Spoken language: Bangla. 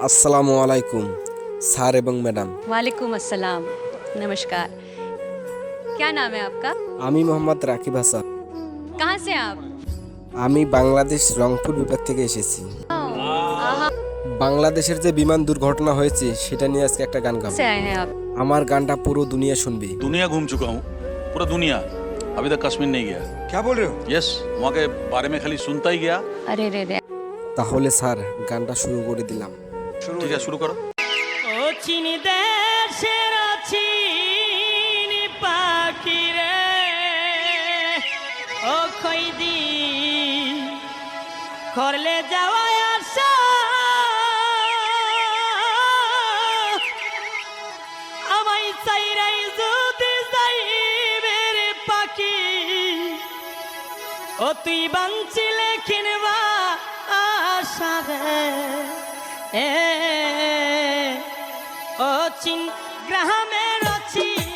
আসসালামু আলাইকুম স্যার এবং ম্যাডাম। वालेकुम अस्सलाम। नमस्कार। क्या नाम है आपका? আমি মোহাম্মদ রাকিব हासन। कहाँ से हैं आप? আমি বাংলাদেশ রংপুর বিভাগ থেকে এসেছি। आहा বাংলাদেশের যে বিমান দুর্ঘটনা হয়েছে সেটা নিয়ে আজকে একটা গান গাবো। से आए हैं आप? আমার গানটা পুরো দুনিয়া শুনবে। दुनिया घूम चुका हूँ, पूरा दुनिया। अभी तक कश्मीर नहीं गया। क्या बोल रहे हो? यस, वहाँ के बारे में खाली सुनता ही गया। अरे रे रे। তাহলে স্যার গানটা শুরু করে দিলাম। ठीक है, शुरू करो। ও চিনি দেশের চিনি পাখি রে ও খৈদি করলে যাওয়া আসা আমায় চাইরাই যদি যাইবে রে পাখি ও তুই বাঞ্চিলে কিনবা আশা রে ও চিন গ্রামের চিন